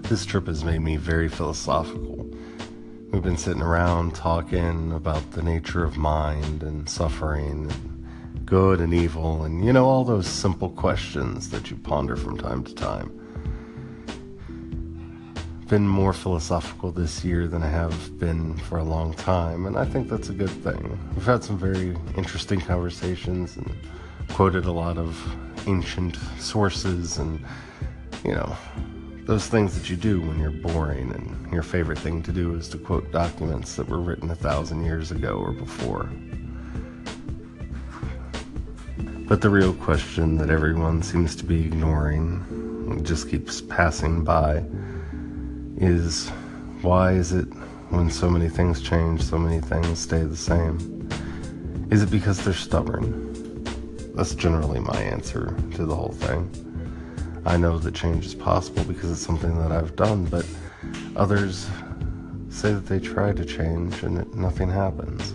This trip has made me very philosophical. We've been sitting around talking about the nature of mind and suffering and good and evil and, all those simple questions that you ponder from time to time. Been more philosophical this year than I have been for a long time, and I think that's a good thing. We've had some very interesting conversations and quoted a lot of ancient sources and, those things that you do when you're boring and your favorite thing to do is to quote documents that were written 1,000 years ago or before. But the real question that everyone seems to be ignoring and just keeps passing by is, why is it when so many things change, so many things stay the same? Is it because they're stubborn? That's generally my answer to the whole thing. I know that change is possible because it's something that I've done, but others say that they try to change and that nothing happens.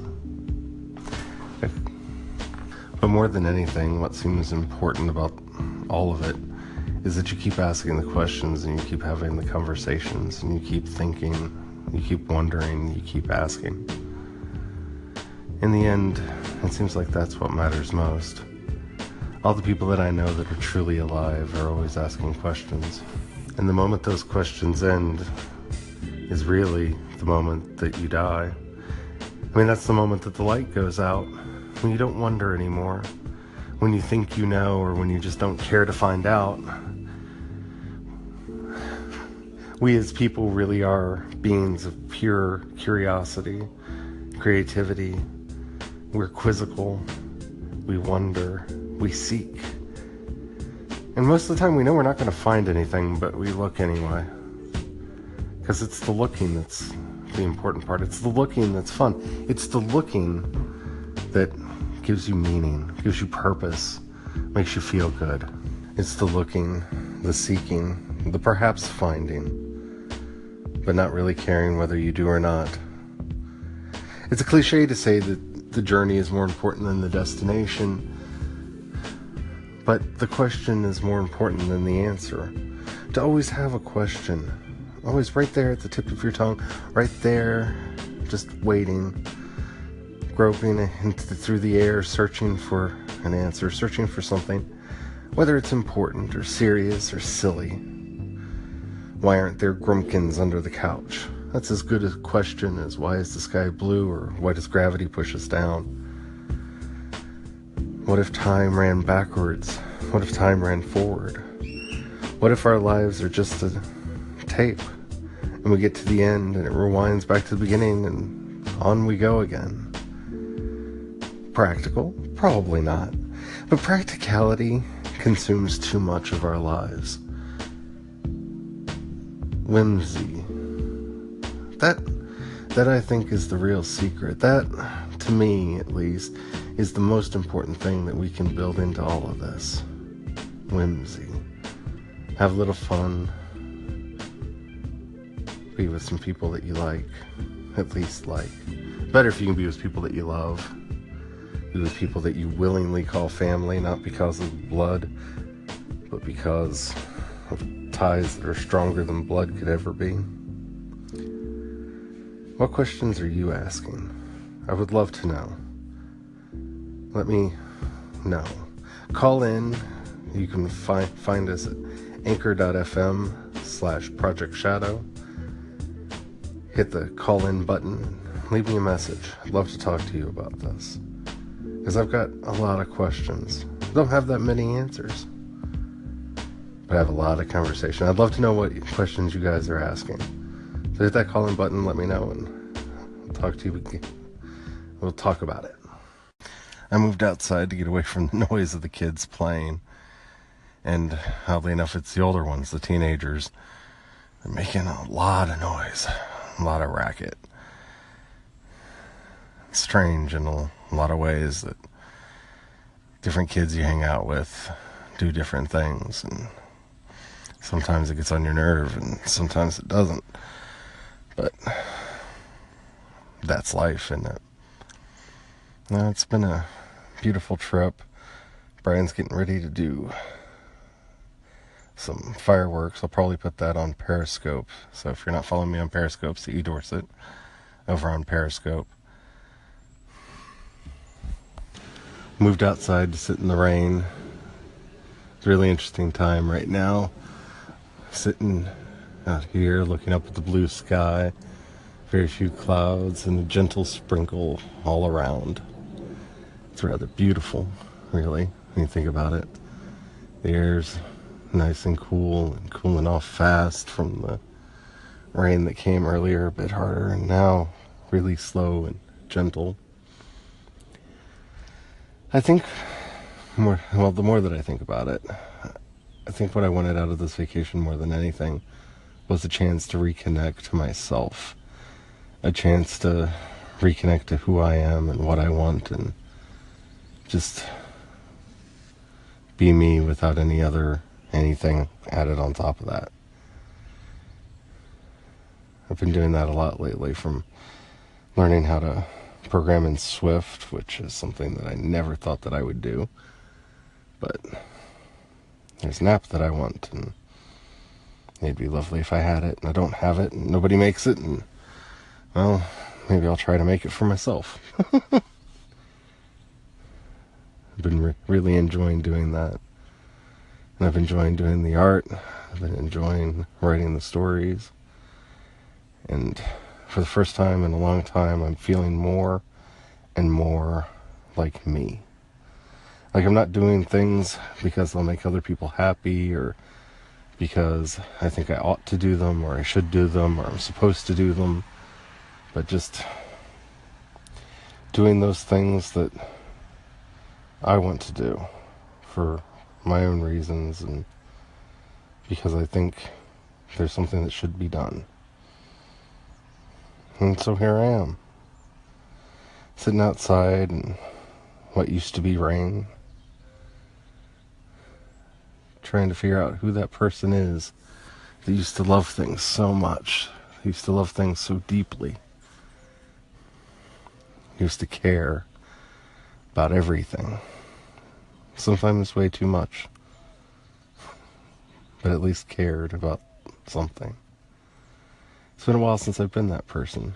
But more than anything, what seems important about all of it is that you keep asking the questions and you keep having the conversations and you keep thinking, you keep wondering, you keep asking. In the end, it seems like that's what matters most. All the people that I know that are truly alive are always asking questions. And the moment those questions end is really the moment that you die. That's the moment that the light goes out, when you don't wonder anymore, when you think you know or when you just don't care to find out. We as people really are beings of pure curiosity, creativity. We're quizzical, we wonder, we seek. And most of the time we know we're not going to find anything, but we look anyway. Because it's the looking that's the important part. It's the looking that's fun. It's the looking that gives you meaning, gives you purpose, makes you feel good. It's the looking, the seeking, the perhaps finding, but not really caring whether you do or not. It's a cliche to say that the journey is more important than the destination, but the question is more important than the answer. To always have a question, always right there at the tip of your tongue, right there, just waiting, groping through the air, searching for an answer, searching for something, whether it's important or serious or silly. Why aren't there grumpkins under the couch? That's as good a question as why is the sky blue or why does gravity push us down? What if time ran backwards? What if time ran forward? What if our lives are just a tape and we get to the end and it rewinds back to the beginning and on we go again? Practical? Probably not. But practicality consumes too much of our lives. Whimsy. That I think is the real secret. That, to me at least, is the most important thing that we can build into all of this. Whimsy. Have a little fun. Be with some people that you like. At least like. Better if you can be with people that you love. Be with people that you willingly call family, not because of blood, but because of ties that are stronger than blood could ever be. What questions are you asking? I would love to know. Let me know. Call in. You can find us at anchor.fm/Project Shadow. Hit the call in button. Leave me a message. I'd love to talk to you about this. Because I've got a lot of questions. I don't have that many answers. But I have a lot of conversation. I'd love to know what questions you guys are asking. So hit that call in button, let me know, and I'll talk to you. We'll talk about it. I moved outside to get away from the noise of the kids playing. And oddly enough, it's the older ones, the teenagers. They're making a lot of noise, a lot of racket. It's strange in a lot of ways that different kids you hang out with do different things. And sometimes it gets on your nerve and sometimes it doesn't. But that's life, isn't it? No, it's been a beautiful trip. Brian's getting ready to do some fireworks. I'll probably put that on Periscope. So if you're not following me on Periscope, see Dorset over on Periscope. Moved outside to sit in the rain. It's a really interesting time right now. Sitting out here looking up at the blue sky. Very few clouds and a gentle sprinkle all around. It's rather beautiful, really, when you think about it. The air's nice and cool and cooling off fast from the rain that came earlier, a bit harder, and now really slow and gentle. I think the more that I think about it, I think what I wanted out of this vacation more than anything was a chance to reconnect to myself, a chance to reconnect to who I am and what I want, and just be me without anything added on top of that. I've been doing that a lot lately, from learning how to program in Swift, which is something that I never thought that I would do. But there's an app that I want, and it'd be lovely if I had it, and I don't have it, and nobody makes it, and, well, maybe I'll try to make it for myself. I've been really enjoying doing that. And I've been enjoying doing the art. I've been enjoying writing the stories. And for the first time in a long time, I'm feeling more and more like me. Like I'm not doing things because they'll make other people happy, or because I think I ought to do them, or I should do them, or I'm supposed to do them, but just doing those things that I want to do for my own reasons, and because I think there's something that should be done. And so here I am, sitting outside in what used to be rain, trying to figure out who that person is that used to love things so much, used to love things so deeply, used to care about everything. Sometimes way too much, but at least cared about something. It's been a while since I've been that person.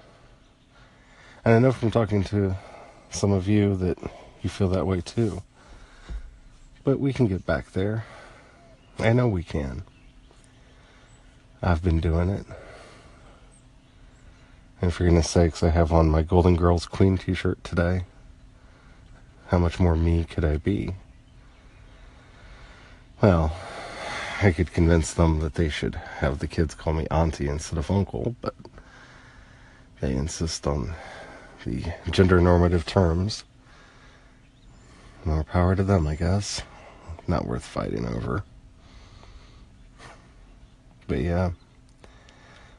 And I know from talking to some of you that you feel that way too. But we can get back there. I know we can. I've been doing it. And for goodness sakes, I have on my Golden Girls Queen t-shirt today. How much more me could I be? Well, I could convince them that they should have the kids call me auntie instead of uncle, but they insist on the gender normative terms. More power to them, I guess. Not worth fighting over. But yeah.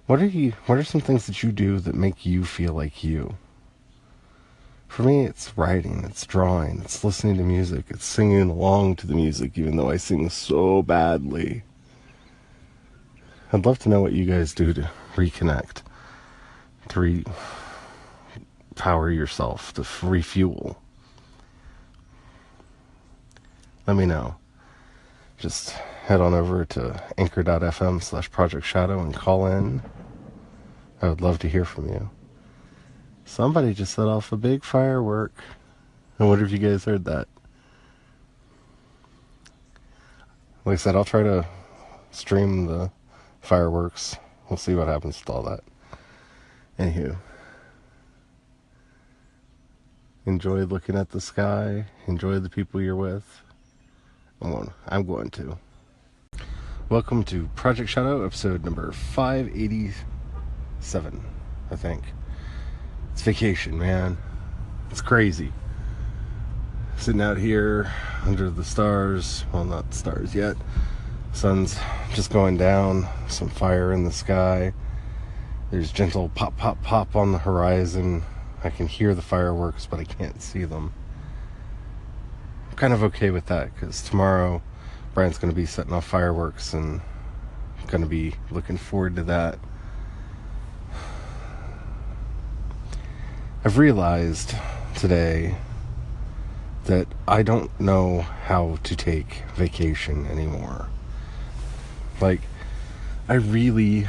What are some things that you do that make you feel like you? For me, it's writing, it's drawing, it's listening to music, it's singing along to the music, even though I sing so badly. I'd love to know what you guys do to reconnect, to re-power yourself, to refuel. Let me know. Just head on over to anchor.fm/Project Shadow and call in. I would love to hear from you. Somebody just set off a big firework. I wonder if you guys heard that. Like I said, I'll try to stream the fireworks. We'll see what happens with all that. Anywho, enjoy looking at the sky. Enjoy the people you're with. I'm going to. Welcome to Project Shadow, episode number 587, I think. It's vacation, man. It's crazy. Sitting out here under the stars. Well, not stars yet. Sun's just going down. Some fire in the sky. There's gentle pop, pop, pop on the horizon. I can hear the fireworks, but I can't see them. I'm kind of okay with that, because tomorrow Brian's going to be setting off fireworks, and I'm going to be looking forward to that. I've realized today that I don't know how to take vacation anymore. Like, I really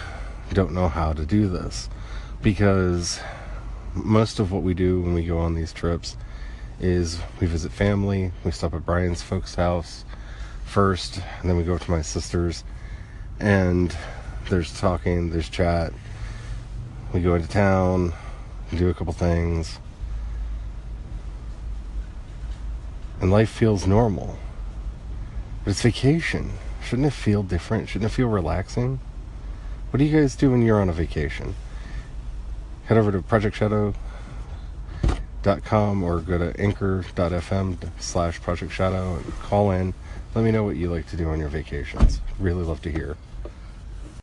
don't know how to do this, because most of what we do when we go on these trips is we visit family. We stop at Brian's folks' house first, and then we go to my sister's, and there's talking, there's chat. We go into town, do a couple things, and life feels normal. But it's vacation. Shouldn't it feel different? Shouldn't it feel relaxing? What do you guys do when you're on a vacation? Head over to projectshadow.com or go to anchor.fm/projectshadow and call in. Let me know what you like to do on your vacations. Really love to hear.